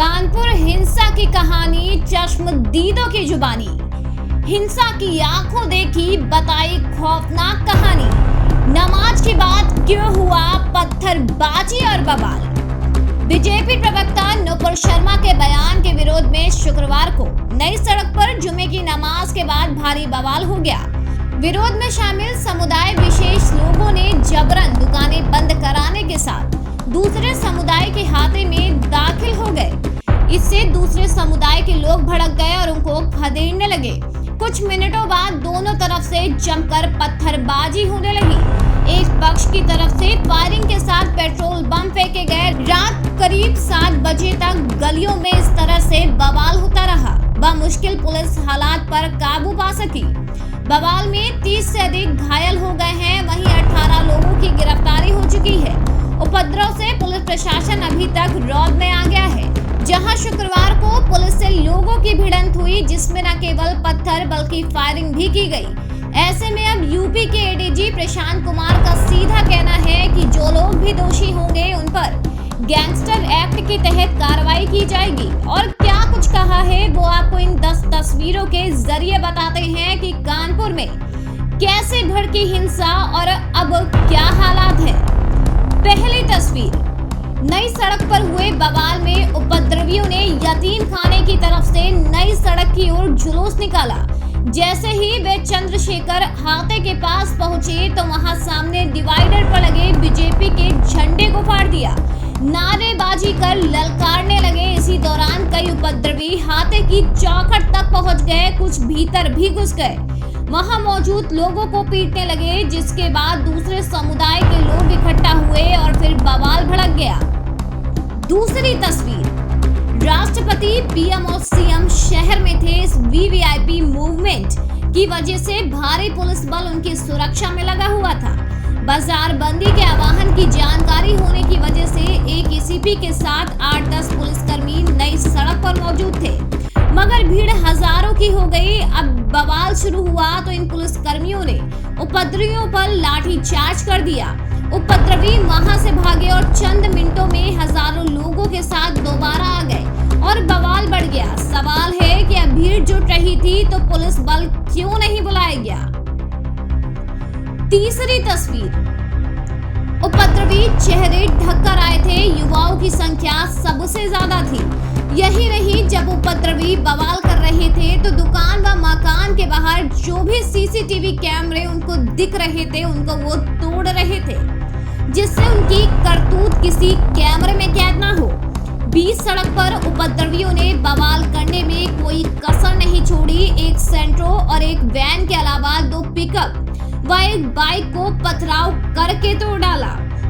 कानपुर हिंसा की कहानी चश्मदीदों की जुबानी। हिंसा की आंखों देखी बताई खौफनाक कहानी। नमाज के बाद क्यों हुआ पत्थरबाजी और बवाल। बीजेपी प्रवक्ता नुपुर शर्मा के बयान के विरोध में शुक्रवार को नई सड़क पर जुमे की नमाज के बाद भारी बवाल हो गया। विरोध में शामिल समुदाय विशेष लोगों ने जबरन दुकानें बंद कराने के साथ दूसरे समुदाय के हाथे में दाखिल हो गए। इससे दूसरे समुदाय के लोग भड़क गए और उनको खदेड़ने लगे। कुछ मिनटों बाद दोनों तरफ से जमकर पत्थरबाजी होने लगी। एक पक्ष की तरफ से फायरिंग के साथ पेट्रोल बम फेंके गए। रात करीब 7 बजे तक गलियों में इस तरह से बवाल होता रहा। बमुश्किल पुलिस हालात पर काबू पा सकी। बवाल में 30 से अधिक घायल हो गए हैं। वहीं 18 लोगों की गिरफ्तारी हो चुकी है। उपद्रव से पुलिस प्रशासन अभी तक रौब में आ गया है। जहां शुक्रवार को पुलिस से लोगों की भिड़ंत हुई, जिसमें न केवल पत्थर बल्कि फायरिंग भी की गई। ऐसे में अब यूपी के एडीजी प्रशांत कुमार का सीधा कहना है कि जो लोग भी दोषी होंगे उन पर गैंगस्टर एक्ट के तहत कार्रवाई की जाएगी। और क्या कुछ कहा है वो आपको इन 10 तस्वीरों के जरिए बताते हैं कि कानपुर में कैसे भड़की हिंसा और अब क्या हालात है। पहली तस्वीर, नई सड़क पर हुए बवाल में उपद्रवियों ने यतीम खाने की तरफ से नई सड़क की ओर जुलूस निकाला। जैसे ही वे चंद्रशेखर हाथे के पास पहुंचे तो वहां सामने डिवाइडर पर लगे बीजेपी के झंडे को फाड़ दिया। नारेबाजी कर ललकारने लगे। इसी दौरान कई उपद्रवी हाथे की चौखट तक पहुंच गए, कुछ भीतर भी घुस गए। वहां मौजूद लोगों को पीटने लगे, जिसके बाद दूसरे समुदाय के लोग इकट्ठा हुए और फिर बवाल भड़क गया। दूसरी तस्वीर, राष्ट्रपति, पीएम और सीएम शहर में थे। इस वीवीआईपी मूवमेंट की वजह से भारी पुलिस बल उनकी सुरक्षा में लगा हुआ था। बाजार बंदी के आह्वान की जानकारी होने की वजह से एक एसीपी के साथ 8-10 पुलिसकर्मी नई सड़क पर मौजूद थे, मगर भीड़ हजारों की हो गई। अब बवाल शुरू हुआ तो इन पुलिसकर्मियों ने उपद्रवियों पर लाठीचार्ज कर दिया। उपद्रवी वहां से भागे और चंद मिनटों में हजारों लोगों के साथ दोबारा आ गए और बवाल बढ़ गया। सवाल है कि अब भीड़ जुट रही थी तो पुलिस बल क्यों नहीं बुलाया गया। तीसरी तस्वीर, उपद्रवी चेहरे ढककर आए थे। युवाओं की संख्या सबसे ज्यादा थी। यही रही, जब उपद्रवी बवाल कर रहे थे तो दुकान व मकान के बाहर जो भी सीसीटीवी कैमरे उनको दिख रहे थे उनको वो तोड़ रहे थे, जिससे उनकी करतूत किसी कैमरे में कैद ना हो। बीच सड़क पर उपद्रवियों ने बवाल करने में कोई कसर नहीं छोड़ी। एक सेंट्रो और एक वैन के अलावा 2 पिकअप व एक बाइक को पथराव करके तोड़ डाला।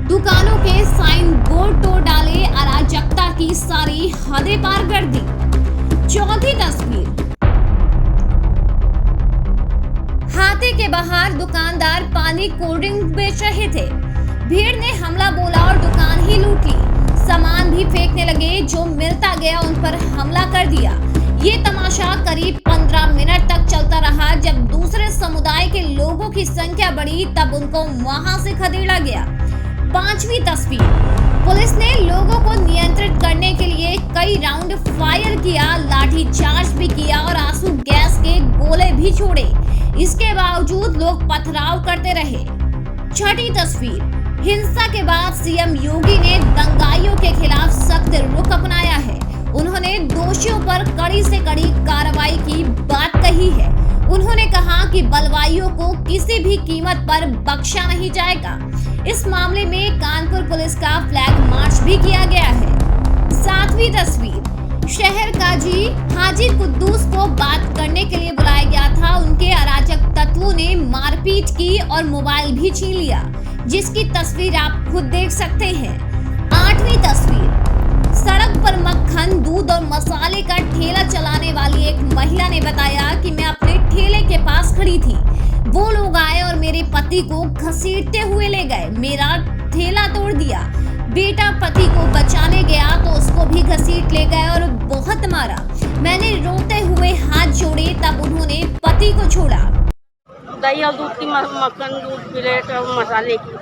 दुकानों के साइन बोर्ड तोड़ डाले। अराजकता की सारी हदें पार कर दी। चौथी तस्वीर, हाथे के बाहर दुकानदार पानी कोल्ड ड्रिंक बेच रहे थे। भीड़ ने हमला बोला और दुकान ही लूट ली। सामान भी फेंकने लगे। जो मिलता गया उन पर हमला कर दिया। ये तमाशा करीब 15 मिनट तक चलता रहा। जब दूसरे समुदाय के लोगों की संख्या बढ़ी तब उनको वहां से खदेड़ा गया। पांचवी तस्वीर, पुलिस ने लोगों को नियंत्रित करने के लिए कई राउंड फायर किया, लाठीचार्ज भी किया और आंसू गैस के गोले भी छोड़े। इसके बावजूद लोग पथराव करते रहे। छठी तस्वीर, हिंसा के बाद सीएम योगी ने दंगाइयों के खिलाफ सख्त रुख अपनाया है। उन्होंने दोषियों पर कड़ी से कड़ी कार्रवाई की बात कही है। उन्होंने कहा कि बलवाइयों को किसी भी कीमत पर बख्शा नहीं जाएगा। इस मामले में कानपुर पुलिस का फ्लैग मार्च भी किया गया है। 7वीं तस्वीर, शहर काजी हाजी कुद्दूस को बात करने के लिए बुलाया गया था। उनके अराजक तत्वों ने मारपीट की और मोबाइल भी छीन लिया, जिसकी तस्वीर आप खुद देख सकते हैं। 8वीं तस्वीर, सड़क पर मक्खन, दूध और मसाले का ठेला चलाने वाली एक महिला ने बताया कि मैं अपने ठेले के पास खड़ी थी। वो लोग आए और मेरे पति को घसीटते हुए ले गए। मेरा ठेला तोड़ दिया। बेटा पति को बचाने गया तो उसको भी घसीट ले गए और बहुत मारा। मैंने रोते हुए हाथ जोड़े, तब उन्होंने पति को छोड़ा। दही और दूध की मक्खन, दूध, प्लेट और मसाले की।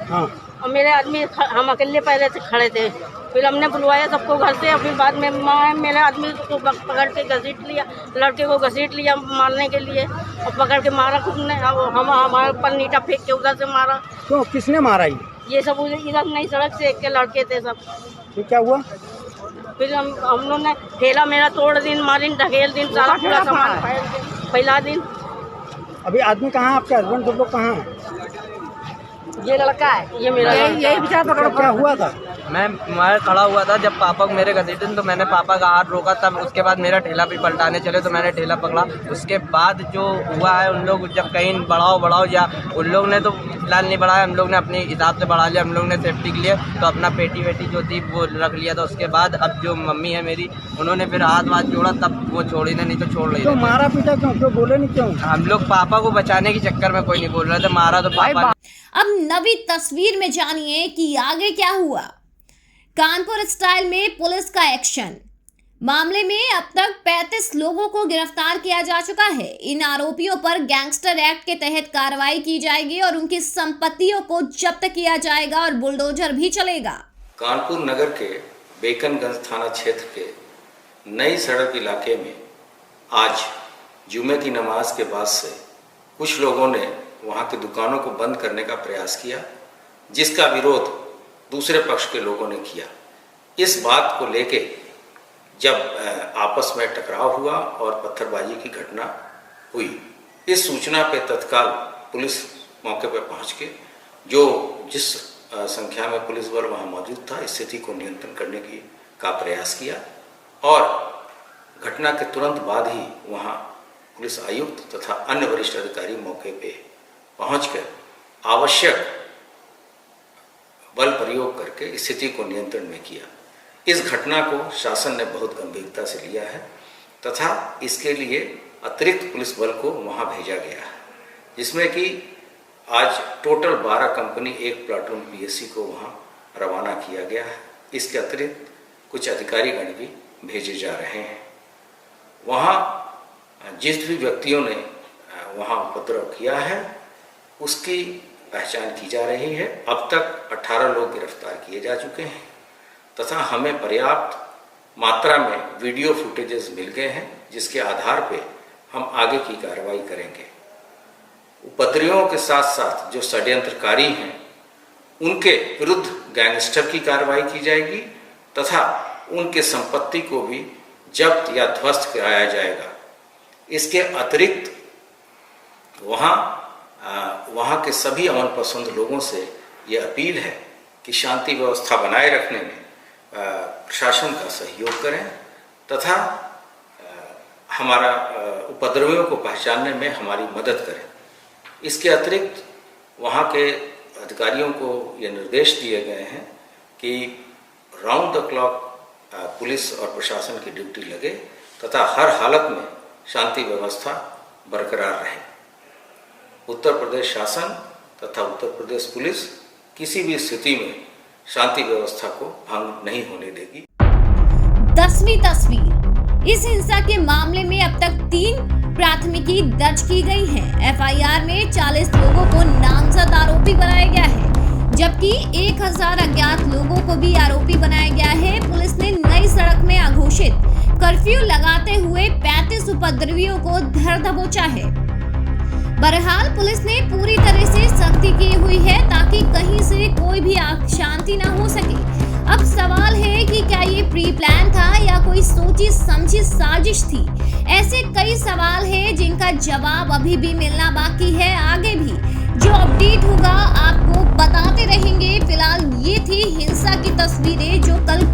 और मेरे आदमी, हम अकेले पहले से खड़े थे। फिर हमने बुलवाया सबको घर से। अभी बाद में माँ मेरे आदमी को पकड़ के घसीट लिया, लड़के को घसीट लिया मारने के लिए और पकड़ के मारा खुद ने। हम हमारे ऊपर नीटा फेंक के उधर से मारा। क्यों, किसने मारा ये सब इधर नई सड़क से एक के लड़के थे सब। तो क्या हुआ? फिर हम लोग ने ठेला मेरा तोड़ दिन, मारिन ढकेल दिन, सारा पूरा सामान फैला दिन। अभी आदमी कहाँ है? आपके हस्बैंड सब लोग कहाँ हैं? ये लड़का है, ये मेरा यही बेचारा पकड़। क्या हुआ था? मैं खड़ा हुआ था, जब पापा को मेरे घसीटे तो मैंने पापा का हाथ रोका, तब उसके बाद मेरा ठेला भी पलटाने चले तो मैंने ठेला पकड़ा। उसके बाद जो हुआ है, उन लोग जब कहीं बढ़ाओ या उन लोग ने तो फिलहाल नहीं बढ़ाया, हम लोग ने अपने हिसाब से बढ़ा लिया। हम लोग ने सेफ्टी के लिए तो अपना पेटी वेटी जो थी वो रख लिया था। उसके बाद अब जो मम्मी है मेरी, उन्होंने फिर हाथ जोड़ा, तब वो छोड़ी नहीं तो छोड़ रही। तो मारा पीटा क्यों बोले नहीं क्यों? हम लोग पापा को बचाने के चक्कर में कोई नहीं बोल रहे थे, मारा तो पापा। अब नवी तस्वीर में जानिए कि आगे क्या हुआ। कानपुर स्टाइल में पुलिस का एक्शन। मामले में अब तक 35 लोगों को गिरफ्तार किया जा चुका है। इन आरोपियों पर गैंगस्टर एक्ट के तहत कार्रवाई की जाएगी और उनकी संपत्तियों को जब्त किया जाएगा और बुलडोजर भी चलेगा। कानपुर नगर के बेकनगंज थाना क्षेत्र के नई सड़क इलाके में आज जुमे की नमाज के बाद से कुछ लोगों ने वहां की दुकानों को बंद करने का प्रयास किया, जिसका विरोध दूसरे पक्ष के लोगों ने किया। इस बात को लेके जब आपस में टकराव हुआ और पत्थरबाजी की घटना हुई, इस सूचना पे तत्काल पुलिस मौके पर पहुंच के जिस संख्या में पुलिस बल वहां मौजूद था, स्थिति को नियंत्रण करने का प्रयास किया और घटना के तुरंत बाद ही वहां पुलिस आयुक्त तथा अन्य वरिष्ठ अधिकारी मौके पे पहुंचकर आवश्यक बल प्रयोग करके स्थिति को नियंत्रण में किया। इस घटना को शासन ने बहुत गंभीरता से लिया है तथा इसके लिए अतिरिक्त पुलिस बल को वहां भेजा गया है, जिसमें कि आज टोटल 12 कंपनी 1 प्लाटून पीएससी को वहां रवाना किया गया है। इसके अतिरिक्त कुछ अधिकारीगण भी भेजे जा रहे हैं। वहां जिस भी व्यक्तियों ने वहां उपद्रव किया है उसकी पहचान की जा रही है। अब तक 18 लोग गिरफ्तार किए जा चुके हैं तथा हमें पर्याप्त मात्रा में वीडियो फुटेजेस मिल गए हैं, जिसके आधार पे हम आगे की कार्रवाई करेंगे। उपद्रवियों के साथ साथ जो षड्यंत्रकारी हैं उनके विरुद्ध गैंगस्टर की कार्रवाई की जाएगी तथा उनके संपत्ति को भी जब्त या ध्वस्त कराया जाएगा। इसके अतिरिक्त वहाँ के सभी अमन पसंद लोगों से ये अपील है कि शांति व्यवस्था बनाए रखने में प्रशासन का सहयोग करें तथा हमारा उपद्रवियों को पहचानने में हमारी मदद करें। इसके अतिरिक्त वहाँ के अधिकारियों को ये निर्देश दिए गए हैं कि राउंड द क्लॉक पुलिस और प्रशासन की ड्यूटी लगे तथा हर हालत में शांति व्यवस्था बरकरार रहे। उत्तर प्रदेश शासन तथा उत्तर प्रदेश पुलिस किसी भी स्थिति में शांति व्यवस्था को भंग नहीं होने देगी। 10वीं तस्वीर। इस हिंसा के मामले में अब तक 3 प्राथमिकी दर्ज की गई है। एफआईआर में 40 लोगों को नामजद आरोपी बनाया गया है, जबकि 1000 अज्ञात लोगों को भी आरोपी बनाया गया है। पुलिस ने नई सड़क में अघोषित कर्फ्यू लगाते हुए 35 उपद्रवियों को धर दबोचा है। बहरहाल पुलिस ने पूरी तरह से सख्ती की हुई है ताकि कहीं से कोई भी अशांति न हो सके। अब सवाल है कि क्या ये प्री प्लान था या कोई सोची समझी साजिश थी। ऐसे कई सवाल हैं जिनका जवाब अभी भी मिलना बाकी है। आगे भी जो अपडेट होगा आपको बताते रहेंगे। फिलहाल ये थी हिंसा की तस्वीरें जो कल